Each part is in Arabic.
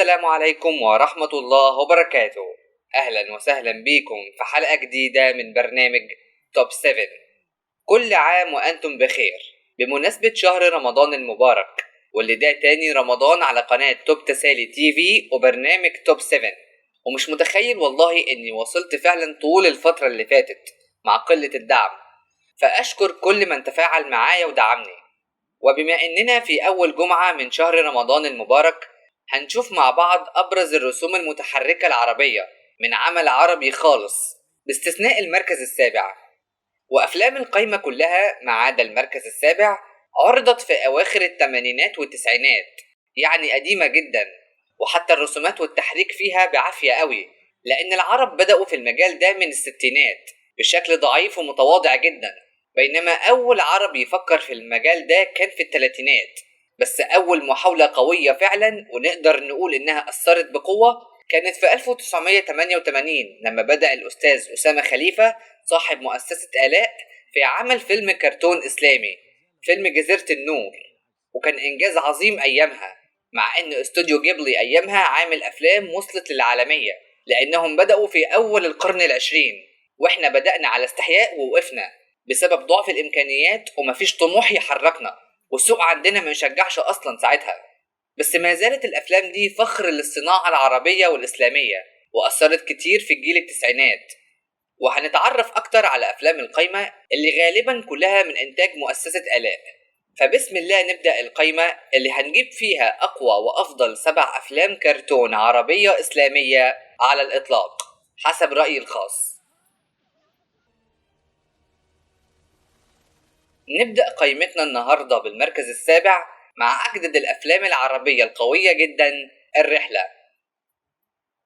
السلام عليكم ورحمة الله وبركاته. أهلا وسهلا بكم في حلقة جديدة من برنامج توب 7. كل عام وأنتم بخير بمناسبة شهر رمضان المبارك، واللي ده تاني رمضان على قناة توب تسالي تي في وبرنامج توب 7. ومش متخيل والله إني وصلت فعلا طول الفترة اللي فاتت مع قلة الدعم، فأشكر كل من تفاعل معايا ودعمني. وبما إننا في أول جمعة من شهر رمضان المبارك، هنشوف مع بعض أبرز الرسوم المتحركة العربية من عمل عربي خالص باستثناء المركز السابع. وأفلام القايمة كلها ما عدا المركز السابع عرضت في أواخر الثمانينات والتسعينات، يعني قديمة جدا. وحتى الرسومات والتحريك فيها بعافية قوي، لأن العرب بدأوا في المجال ده من الستينات بشكل ضعيف ومتواضع جدا، بينما أول عرب يفكر في المجال ده كان في الثلاثينات. بس أول محاولة قوية فعلا ونقدر نقول إنها أثرت بقوة كانت في 1988 لما بدأ الأستاذ أسامة خليفة صاحب مؤسسة آلاء في عمل فيلم كرتون إسلامي، فيلم جزيرة النور. وكان إنجاز عظيم أيامها، مع إن استوديو جيبلي أيامها عامل أفلام وصلت للعالمية، لأنهم بدأوا في أول القرن العشرين، وإحنا بدأنا على استحياء ووقفنا بسبب ضعف الإمكانيات ومفيش طموح يحركنا، والسوق عندنا ما يشجعش أصلا ساعتها. بس ما زالت الأفلام دي فخر للصناعة العربية والإسلامية، وأثرت كتير في الجيل التسعينات. وهنتعرف أكتر على أفلام القايمة اللي غالبا كلها من إنتاج مؤسسة آلاء. فبسم الله نبدأ القايمة اللي هنجيب فيها أقوى وأفضل 7 أفلام كرتون عربية إسلامية على الإطلاق حسب رأيي الخاص. نبدأ قائمتنا النهاردة بالمركز السابع مع أجدد الأفلام العربية القوية جدا، الرحلة.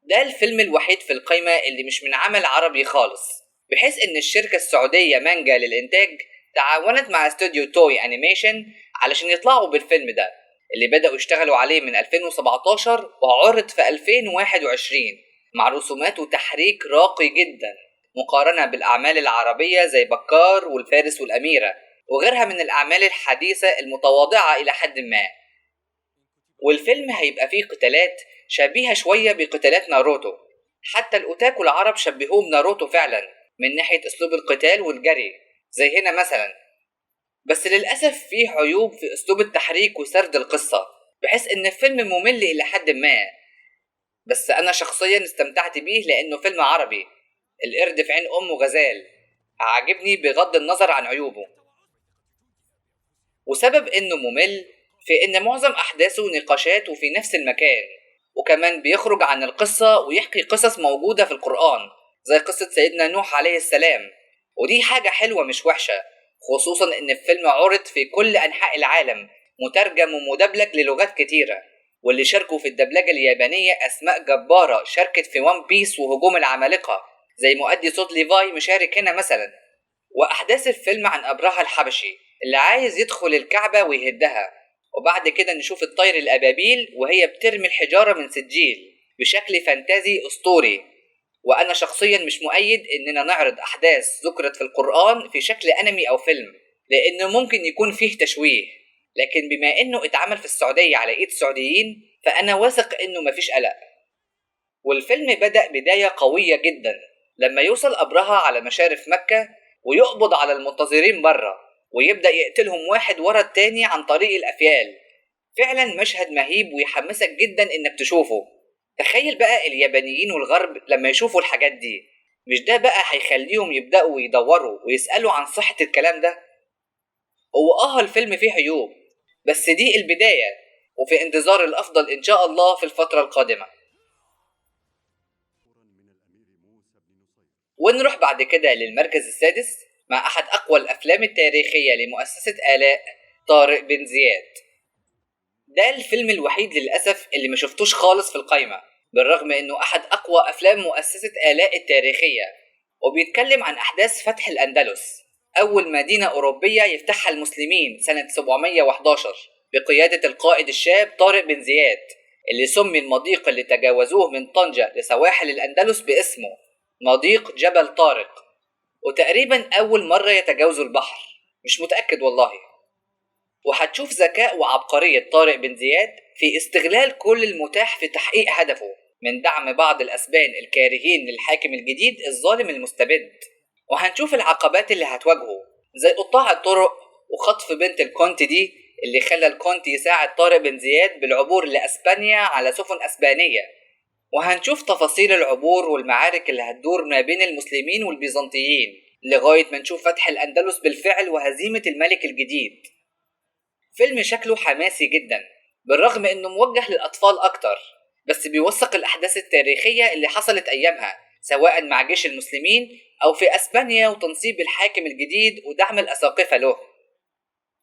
ده الفيلم الوحيد في القائمة اللي مش من عمل عربي خالص، بحيث إن الشركة السعودية مانجا للإنتاج تعاونت مع استوديو توي أنيميشن علشان يطلعوا بالفيلم ده، اللي بدأوا يشتغلوا عليه من 2017 وعرض في 2021 مع رسومات وتحريك راقي جدا مقارنة بالأعمال العربية زي بكار والفارس والأميرة وغيرها من الأعمال الحديثة المتواضعة إلى حد ما. والفيلم هيبقى فيه قتالات شبيهة شوية بقتالات ناروتو، حتى الأوتاكو العرب شبهوه بناروتو فعلا من ناحية أسلوب القتال والجري زي هنا مثلا. بس للأسف فيه عيوب في أسلوب التحريك وسرد القصة، بحيث إن الفيلم ممل إلى حد ما. بس أنا شخصيا استمتعت بيه لأنه فيلم عربي، القرد في عين أمه غزال، عاجبني بغض النظر عن عيوبه. وسبب إنه ممل في إن معظم أحداثه نقاشات وفي نفس المكان، وكمان بيخرج عن القصة ويحكي قصص موجودة في القرآن زي قصة سيدنا نوح عليه السلام، ودي حاجة حلوة مش وحشة، خصوصا إن الفيلم عرض في كل أنحاء العالم مترجم ومدبلج للغات كتيرة، واللي شاركوا في الدبلجة اليابانية أسماء جبارة شاركت في وان بيس وهجوم العمالقة زي مؤدي صوت ليفاي مشارك هنا مثلا. وأحداث الفيلم عن أبرهة الحبشي اللي عايز يدخل الكعبة ويهدها، وبعد كده نشوف الطير الأبابيل وهي بترمي الحجارة من سجيل بشكل فانتازي أسطوري. وأنا شخصيا مش مؤيد إننا نعرض أحداث ذكرت في القرآن في شكل أنمي أو فيلم، لأنه ممكن يكون فيه تشويه، لكن بما إنه اتعمل في السعودية على إيد سعوديين فأنا واثق إنه مفيش قلق. والفيلم بدأ بداية قوية جدا لما يوصل أبرهة على مشارف مكة ويقبض على المنتظرين بره ويبدأ يقتلهم واحد ورا التاني عن طريق الأفيال. فعلا مشهد مهيب ويحمسك جدا إنك تشوفه. تخيل بقى اليابانيين والغرب لما يشوفوا الحاجات دي، مش ده بقى هيخليهم يبدأوا يدوروا ويسألوا عن صحة الكلام ده؟ هو الفيلم فيه عيوب، بس دي البداية، وفي انتظار الأفضل إن شاء الله في الفترة القادمة. ونروح بعد كده للمركز السادس مع أحد أقوى الأفلام التاريخية لمؤسسة آلاء، طارق بن زياد. ده الفيلم الوحيد للأسف اللي ما شفتوش خالص في القايمة، بالرغم إنه أحد أقوى أفلام مؤسسة آلاء التاريخية، وبيتكلم عن أحداث فتح الأندلس، أول مدينة أوروبية يفتحها المسلمين سنة 711 بقيادة القائد الشاب طارق بن زياد، اللي سمي المضيق اللي تجاوزوه من طنجة لسواحل الأندلس باسمه مضيق جبل طارق، وتقريبا أول مرة يتجاوزوا البحر، مش متأكد والله. وهتشوف ذكاء وعبقرية طارق بن زياد في استغلال كل المتاح في تحقيق هدفه من دعم بعض الأسبان الكارهين للحاكم الجديد الظالم المستبد. وهنشوف العقبات اللي هتواجهه زي قطاع الطرق وخطف بنت الكونت دي اللي خلى الكونت يساعد طارق بن زياد بالعبور لأسبانيا على سفن أسبانية. وهنشوف تفاصيل العبور والمعارك اللي هتدور ما بين المسلمين والبيزنطيين لغاية ما نشوف فتح الأندلس بالفعل وهزيمة الملك الجديد. فيلم شكله حماسي جدا بالرغم انه موجه للأطفال أكتر، بس بيوثق الأحداث التاريخية اللي حصلت أيامها سواء مع جيش المسلمين أو في أسبانيا وتنصيب الحاكم الجديد ودعم الأساقفة له.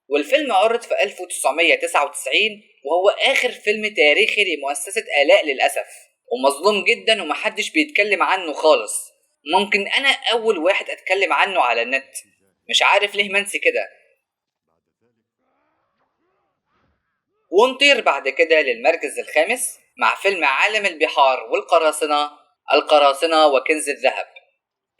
والفيلم عرض في 1999 وهو آخر فيلم تاريخي لمؤسسة آلاء للأسف، ومظلوم جدا ومحدش بيتكلم عنه خالص. ممكن أنا أول واحد أتكلم عنه على النت، مش عارف ليه منسي كده. ونطير بعد كده للمركز الخامس مع فيلم عالم البحار والقراصنة، القراصنة وكنز الذهب،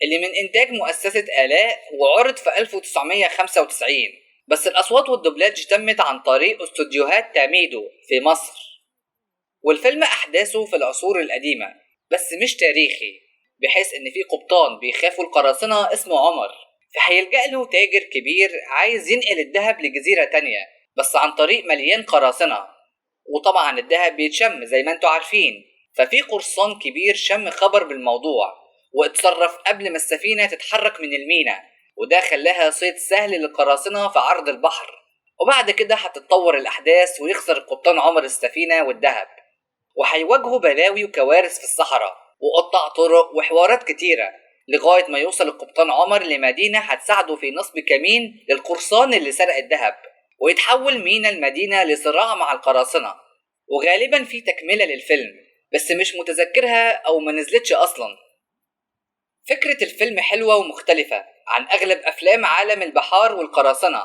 اللي من إنتاج مؤسسة آلاء وعرض في 1995، بس الأصوات والدبلاج تمت عن طريق استوديوهات تاميدو في مصر. والفيلم أحداثه في العصور القديمة بس مش تاريخي، بحيث إن في قبطان بيخافوا القراصنة اسمه عمر، فهيلجأ له تاجر كبير عايز ينقل الذهب لجزيرة تانية بس عن طريق مليان قراصنة. وطبعا الذهب بيتشم زي ما انتوا عارفين، ففي قرصان كبير شم خبر بالموضوع واتصرف قبل ما السفينة تتحرك من المينا، وده خلاها صيد سهل للقراصنة في عرض البحر. وبعد كده هتتطور الأحداث ويخسر القبطان عمر السفينة والذهب، وهيواجهوا بلاوي وكوارث في الصحراء وقطع طرق وحوارات كتيرة لغاية ما يوصل القبطان عمر لمدينة هتساعده في نصب كمين للقرصان اللي سرق الذهب، ويتحول مينا المدينة لصراع مع القراصنة. وغالبا في تكملة للفيلم بس مش متذكرها أو ما نزلتش أصلا. فكرة الفيلم حلوة ومختلفة عن أغلب أفلام عالم البحار والقراصنة،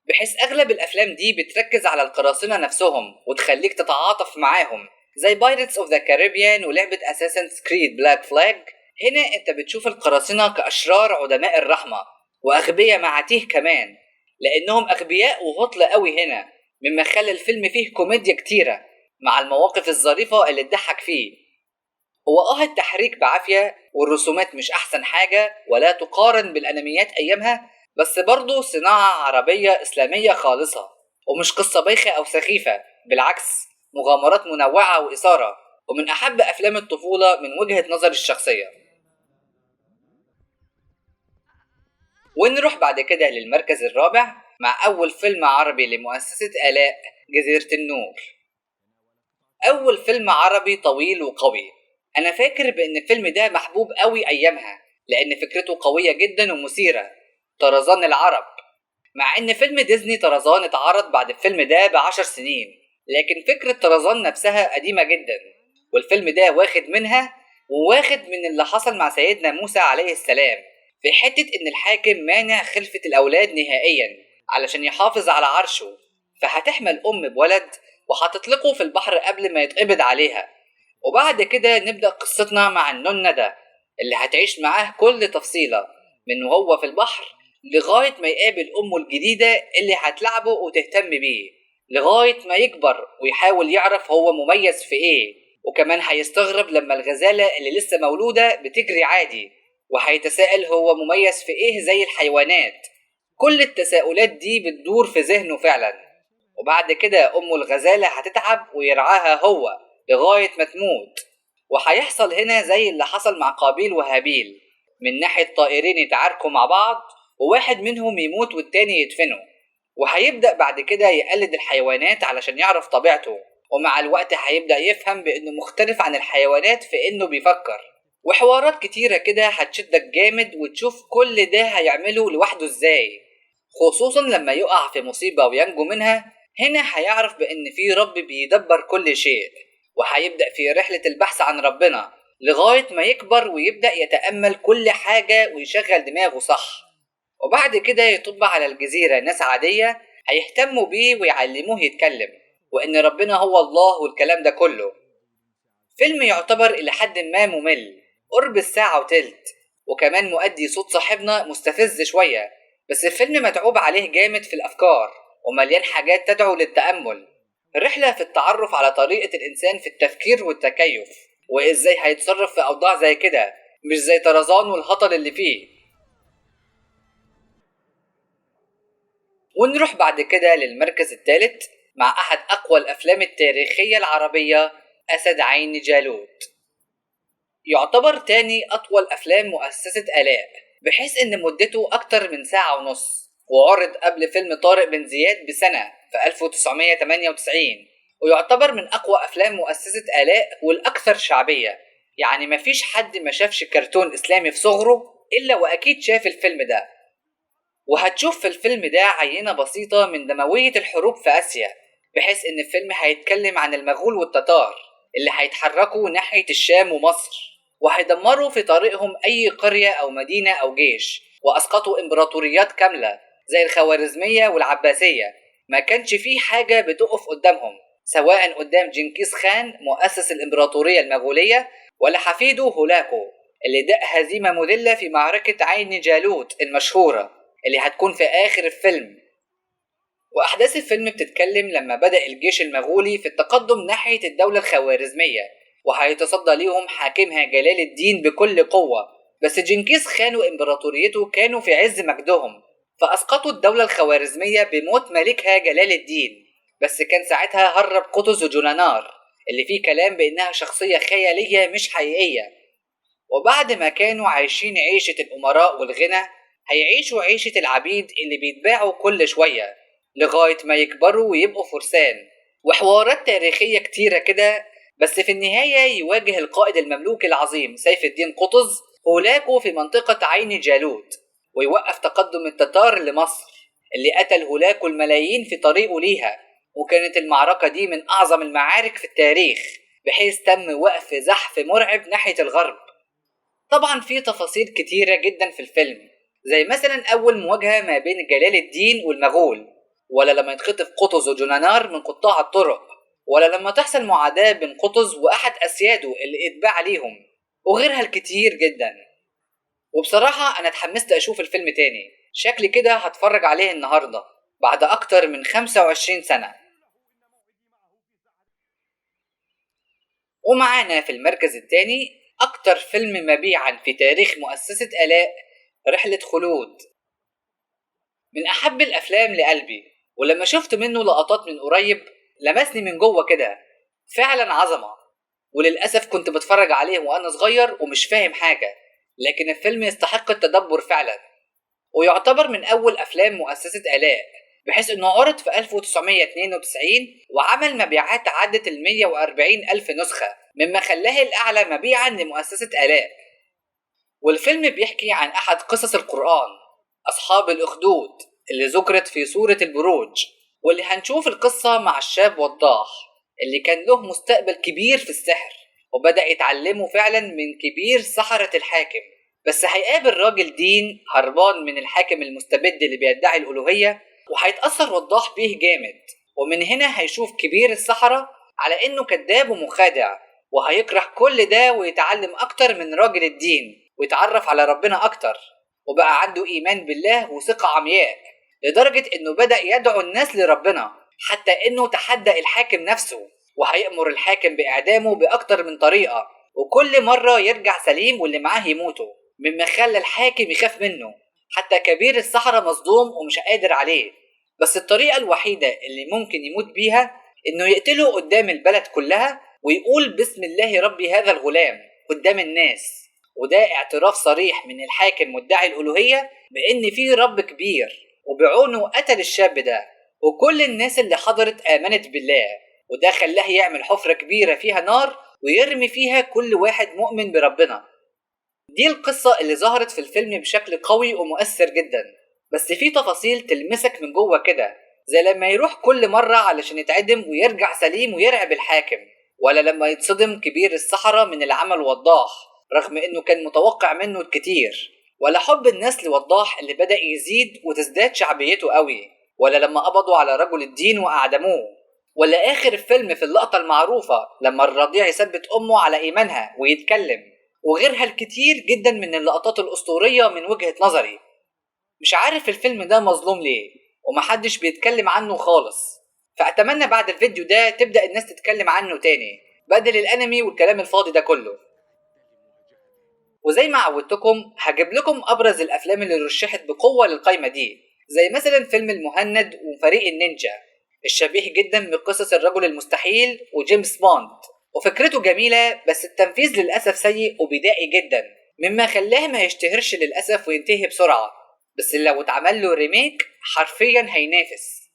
بحيث أغلب الأفلام دي بتركز على القراصنة نفسهم وتخليك تتعاطف معاهم زي Pirates of the Caribbean ولعبة Assassin's Creed Black Flag. هنا انت بتشوف القراصنة كأشرار عدماء الرحمة وأغبياء معاتيه كمان، لأنهم أغبياء وهطل قوي هنا، مما خلى الفيلم فيه كوميديا كتيرة مع المواقف الظريفة اللي تضحك فيه. هو التحريك بعافية والرسومات مش أحسن حاجة ولا تقارن بالأنميات أيامها، بس برضو صناعة عربية إسلامية خالصة ومش قصة بايخة أو سخيفة، بالعكس مغامرات منوعة وإثارة، ومن أحب أفلام الطفولة من وجهة نظر الشخصية. ونروح بعد كده للمركز الرابع مع أول فيلم عربي لمؤسسة آلاء، جزيرة النور. أول فيلم عربي طويل وقوي. أنا فاكر بأن الفيلم ده محبوب قوي أيامها لأن فكرته قوية جدا ومثيرة، طرزان العرب. مع أن فيلم ديزني طرزان اتعرض بعد الفيلم ده ب10 سنين، لكن فكرة طرزان نفسها قديمة جدا، والفيلم ده واخد منها وواخد من اللي حصل مع سيدنا موسى عليه السلام في حتة إن الحاكم مانع خلفة الأولاد نهائيا علشان يحافظ على عرشه، فهتحمل أم بولد وهتطلقه في البحر قبل ما يتقبض عليها. وبعد كده نبدأ قصتنا مع النونة ده اللي هتعيش معاه كل تفصيلة من وهو في البحر لغاية ما يقابل أمه الجديدة اللي هتلعبه وتهتم بيه لغاية ما يكبر ويحاول يعرف هو مميز في إيه. وكمان هيستغرب لما الغزالة اللي لسه مولودة بتجري عادي، وهيتساءل هو مميز في إيه زي الحيوانات. كل التساؤلات دي بتدور في ذهنه فعلا. وبعد كده أم الغزالة هتتعب ويرعاها هو لغاية ما تموت، وهيحصل هنا زي اللي حصل مع قابيل وهابيل، من ناحية طائرين يتعاركوا مع بعض وواحد منهم يموت والتاني يدفنه. وهيبدأ بعد كده يقلد الحيوانات علشان يعرف طبيعته، ومع الوقت هيبدأ يفهم بأنه مختلف عن الحيوانات في أنه بيفكر. وحوارات كتيرة كده هتشدك جامد وتشوف كل ده هيعمله لوحده ازاي، خصوصا لما يقع في مصيبة وينجو منها. هنا هيعرف بأن في رب بيدبر كل شيء، وهيبدأ في رحلة البحث عن ربنا لغاية ما يكبر ويبدأ يتأمل كل حاجة ويشغل دماغه صح. وبعد كده يطب على الجزيرة ناس عادية هيهتموا بيه ويعلموه يتكلم وإن ربنا هو الله والكلام ده كله. فيلم يعتبر إلى حد ما ممل، قرب الساعة وتلت، وكمان مؤدي صوت صاحبنا مستفز شوية، بس الفيلم متعوب عليه جامد في الأفكار ومليان حاجات تدعو للتأمل. رحلة في التعرف على طريقة الإنسان في التفكير والتكيف، وإزاي هيتصرف في أوضاع زي كده، مش زي طرزان والهطل اللي فيه. ونروح بعد كده للمركز الثالث مع أحد أقوى الأفلام التاريخية العربية، أسد عين جالوت. يعتبر تاني أطول أفلام مؤسسة آلاء، بحيث إن مدته أكتر من ساعة ونص، وعرض قبل فيلم طارق بن زياد بسنة في 1998، ويعتبر من أقوى أفلام مؤسسة آلاء والأكثر شعبية. يعني مفيش حد ما شافش كرتون إسلامي في صغره إلا وأكيد شاف الفيلم ده. وهتشوف في الفيلم ده عينة بسيطة من دموية الحروب في آسيا، بحيث إن الفيلم هيتكلم عن المغول والتتار اللي هيتحركوا ناحية الشام ومصر، وهيدمروا في طريقهم أي قرية أو مدينة أو جيش، وأسقطوا إمبراطوريات كاملة زي الخوارزمية والعباسية. ما كانش فيه حاجة بتقف قدامهم، سواء قدام جنكيز خان مؤسس الإمبراطورية المغولية، ولا حفيده هولاكو اللي دق هزيمة مذلة في معركة عين جالوت المشهورة اللي هتكون في آخر الفيلم. وأحداث الفيلم بتتكلم لما بدأ الجيش المغولي في التقدم ناحية الدولة الخوارزمية، وهيتصدى ليهم حاكمها جلال الدين بكل قوة. بس جنكيز خان وإمبراطوريته كانوا في عز مجدهم، فأسقطوا الدولة الخوارزمية بموت ملكها جلال الدين. بس كان ساعتها هرب قطز وجولانار اللي فيه كلام بأنها شخصية خيالية مش حقيقية. وبعد ما كانوا عايشين عيشة الأمراء والغنى، هيعيشوا عيشة العبيد اللي بيتباعوا كل شوية لغاية ما يكبروا ويبقوا فرسان، وحوارات تاريخية كتيرة كده. بس في النهاية يواجه القائد المملوك العظيم سيف الدين قطز هولاكو في منطقة عين جالوت، ويوقف تقدم التتار لمصر اللي قتل هولاكو الملايين في طريقه ليها. وكانت المعركة دي من أعظم المعارك في التاريخ، بحيث تم وقف زحف مرعب ناحية الغرب. طبعا في تفاصيل كتيرة جدا في الفيلم، زي مثلا أول مواجهة ما بين جلال الدين والمغول، ولا لما يتخطف قطز وجونانار من قطاع الطرق، ولا لما تحصل معاداة بين قطز وأحد أسياده اللي اتباع ليهم، وغيرها الكتير جدا. وبصراحة أنا اتحمست أشوف الفيلم تاني، شكلي كده هتفرج عليه النهاردة بعد أكتر من 25 سنة. ومعانا في المركز الثاني أكتر فيلم مبيعا في تاريخ مؤسسة آلاء، رحلة خلود. من أحب الأفلام لقلبي، ولما شفت منه لقطات من قريب لمسني من جوه كده، فعلا عظمة. وللأسف كنت بتفرج عليه وأنا صغير ومش فاهم حاجة، لكن الفيلم يستحق التدبر فعلا. ويعتبر من أول أفلام مؤسسة آلاء، بحيث أنه عرض في 1992 وعمل مبيعات عدت 140 ألف نسخة، مما خلاه الأعلى مبيعا لمؤسسة آلاء. والفيلم بيحكي عن أحد قصص القرآن، أصحاب الأخدود اللي ذكرت في سورة البروج، واللي هنشوف القصة مع الشاب وضاح اللي كان له مستقبل كبير في السحر، وبدأ يتعلمه فعلا من كبير سحرة الحاكم. بس هيقابل راجل دين هربان من الحاكم المستبد اللي بيدعي الألوهية، وهيتأثر وضاح بيه جامد. ومن هنا هيشوف كبير السحرة على إنه كذاب ومخادع، وهيكره كل ده ويتعلم أكتر من راجل الدين ويتعرف على ربنا أكتر، وبقى عنده إيمان بالله وثقة عمياء، لدرجة إنه بدأ يدعو الناس لربنا، حتى إنه تحدى الحاكم نفسه، وهيأمر الحاكم بإعدامه بأكتر من طريقة، وكل مرة يرجع سليم واللي معاه يموتوا، مما خلى الحاكم يخاف منه. حتى كبير السحرة مصدوم ومش قادر عليه، بس الطريقة الوحيدة اللي ممكن يموت بيها إنه يقتله قدام البلد كلها ويقول بسم الله ربي هذا الغلام قدام الناس. وده اعتراف صريح من الحاكم مدعي الألوهية بأن في رب كبير، وبعونه قتل الشاب ده، وكل الناس اللي حضرت آمنت بالله. وده خلاه يعمل حفرة كبيرة فيها نار ويرمي فيها كل واحد مؤمن بربنا. دي القصة اللي ظهرت في الفيلم بشكل قوي ومؤثر جدا، بس في تفاصيل تلمسك من جوه كده، زي لما يروح كل مرة علشان يتعدم ويرجع سليم ويرعب الحاكم، ولا لما يتصدم كبير السحرة من العمل وضاح رغم انه كان متوقع منه الكتير، ولا حب الناس لوضاح اللي بدأ يزيد وتزداد شعبيته قوي، ولا لما قبضوا على رجل الدين وأعدموه، ولا آخر الفيلم في اللقطة المعروفة لما الرضيع يثبت أمه على إيمانها ويتكلم، وغيرها الكتير جدا من اللقطات الأسطورية من وجهة نظري. مش عارف الفيلم ده مظلوم ليه، ومحدش بيتكلم عنه خالص. فأتمنى بعد الفيديو ده تبدأ الناس تتكلم عنه تاني بدل الأنمي والكلام الفاضي ده كله. وزي ما عودتكم هجيب لكم أبرز الأفلام اللي رشحت بقوة للقايمة دي، زي مثلا فيلم المهند وفريق النينجا الشبيه جدا بقصص الرجل المستحيل وجيمس بوند، وفكرته جميلة بس التنفيذ للأسف سيء وبدائي جدا مما خلاه ما يشتهرش للأسف وينتهي بسرعة، بس لو اتعمل له ريميك حرفيا هينافس.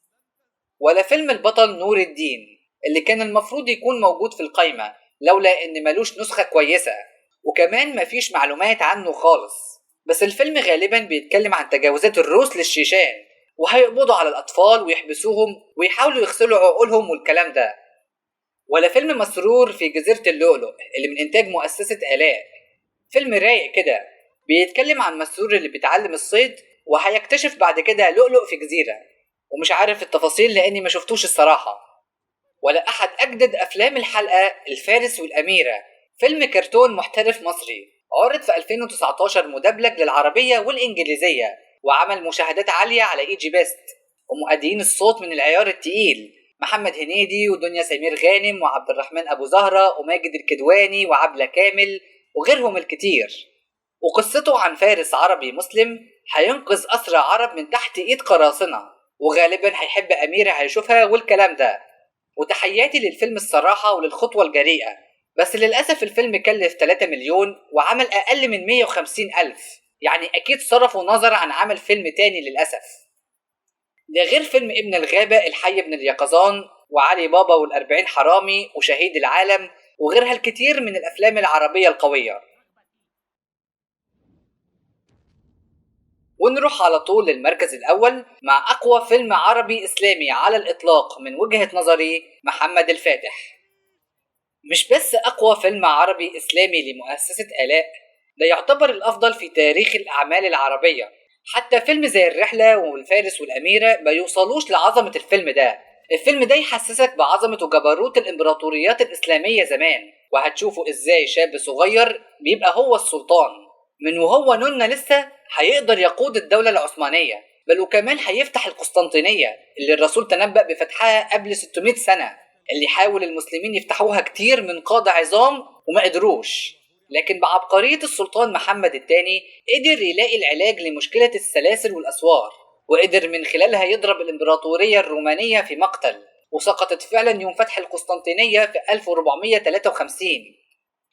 ولا فيلم البطل نور الدين اللي كان المفروض يكون موجود في القايمة لولا ان ملوش نسخة كويسة، وكمان مفيش معلومات عنه خالص. بس الفيلم غالبا بيتكلم عن تجاوزات الروس للشيشان وهيقبضوا على الأطفال ويحبسوهم ويحاولوا يغسلوا عقولهم والكلام ده. ولا فيلم مسرور في جزيرة اللؤلؤ اللي من إنتاج مؤسسة آلاء، فيلم رايق كده بيتكلم عن مسرور اللي بيتعلم الصيد وهيكتشف بعد كده لؤلؤ في جزيرة، ومش عارف التفاصيل لأني ما شفتوش الصراحة. ولا أحد أجدد أفلام الحلقة الفارس والأميرة، فيلم كرتون محترف مصري عرض في 2019 مدبلج للعربية والإنجليزية وعمل مشاهدات عالية على إيجي بيست، ومؤديين الصوت من العيار التقيل محمد هنيدي ودنيا سمير غانم وعبد الرحمن أبو زهرة وماجد الكدواني وعبلة كامل وغيرهم الكتير. وقصته عن فارس عربي مسلم هينقذ أسرى عرب من تحت إيد قراصنة، وغالبا هيحب أميرة هيشوفها والكلام ده. وتحياتي للفيلم الصراحة وللخطوة الجريئة، بس للأسف الفيلم كلف 3 مليون وعمل أقل من 150 ألف، يعني أكيد صرفوا نظر عن عمل فيلم تاني للأسف. ده غير فيلم ابن الغابة الحي ابن اليقظان وعلي بابا والأربعين حرامي وشهيد العالم وغيرها الكتير من الأفلام العربية القوية. ونروح على طول للمركز الأول مع أقوى فيلم عربي إسلامي على الإطلاق من وجهة نظري، محمد الفاتح. مش بس أقوى فيلم عربي إسلامي لمؤسسة آلاء، ده يعتبر الأفضل في تاريخ الأعمال العربية. حتى فيلم زي الرحلة والفارس والأميرة ما يوصلوش لعظمة الفيلم ده. الفيلم ده يحسسك بعظمة وجبروت الإمبراطوريات الإسلامية زمان، وهتشوفوا إزاي شاب صغير بيبقى هو السلطان من وهو نونة لسه هيقدر يقود الدولة العثمانية، بل وكمان هيفتح القسطنطينية اللي الرسول تنبأ بفتحها قبل 600 سنة، اللي حاول المسلمين يفتحوها كتير من قادة عظام وما قدروش. لكن بعبقرية السلطان محمد الثاني قدر يلاقي العلاج لمشكلة السلاسل والأسوار، وقدر من خلالها يضرب الإمبراطورية الرومانية في مقتل، وسقطت فعلا يوم فتح القسطنطينية في 1453.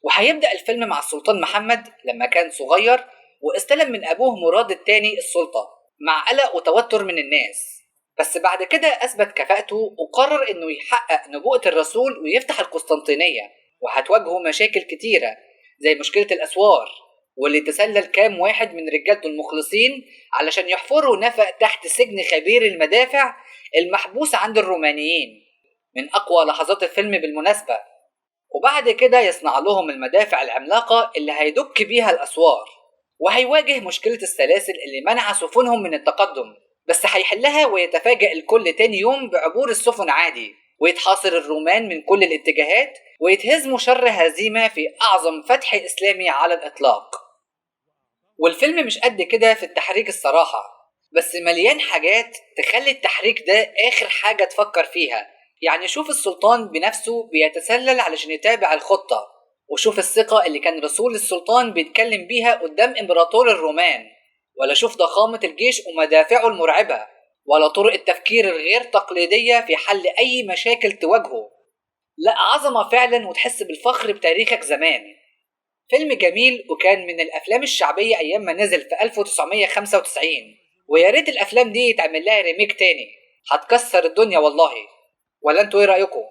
وهيبدأ الفيلم مع السلطان محمد لما كان صغير واستلم من أبوه مراد الثاني السلطة مع قلق وتوتر من الناس، بس بعد كده أثبت كفاءته وقرر إنه يحقق نبوءة الرسول ويفتح القسطنطينية. وهتواجهه مشاكل كتيرة زي مشكلة الأسوار، واللي تسلل كام واحد من رجالته المخلصين علشان يحفروا نفق تحت سجن خبير المدافع المحبوس عند الرومانيين، من أقوى لحظات الفيلم بالمناسبة. وبعد كده يصنع لهم المدافع العملاقة اللي هيدك بيها الأسوار، وهيواجه مشكلة السلاسل اللي منع سفنهم من التقدم، بس هيحلها ويتفاجأ الكل تاني يوم بعبور السفن عادي، ويتحاصر الرومان من كل الاتجاهات ويتهزموا شر هزيمة في أعظم فتح إسلامي على الإطلاق. والفيلم مش قد كده في التحريك الصراحة، بس مليان حاجات تخلي التحريك ده آخر حاجة تفكر فيها. يعني شوف السلطان بنفسه بيتسلل علشان يتابع الخطة، وشوف الثقة اللي كان رسول السلطان بيتكلم بيها قدام إمبراطور الرومان، ولا شوف ضخامة الجيش ومدافعه المرعبة، ولا طرق التفكير الغير تقليدية في حل أي مشاكل تواجهه. لا، عظمة فعلا وتحس بالفخر بتاريخك زمان. فيلم جميل وكان من الأفلام الشعبية أيام ما نزل في 1995، ويا ريت الأفلام دي يتعمل لها ريميك تاني، هتكسر الدنيا والله. ولا انتوا ايه رأيكم؟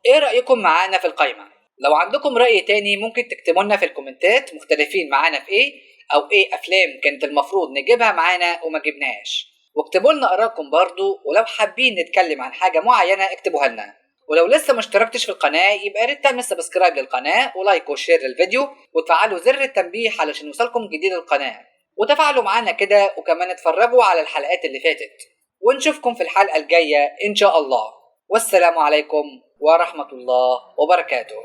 ايه رأيكم معانا في القايمة؟ لو عندكم رأي تاني ممكن تكتبوا لنا في الكومنتات مختلفين معانا في ايه، او ايه افلام كانت المفروض نجيبها معانا وما جبناش، واكتبوا لنا آراءكم برضو. ولو حابين نتكلم عن حاجة معينة اكتبوها لنا. ولو لسه ما اشتركتش في القناة يبقى ريت تعمل سبسكرايب للقناة ولايك وشير للفيديو وتفعلوا زر التنبيه علشان يوصلكم جديد القناة، وتفاعلوا معانا كده، وكمان اتفرجوا على الحلقات اللي فاتت. ونشوفكم في الحلقة الجاية إن شاء الله. والسلام عليكم ورحمة الله وبركاته.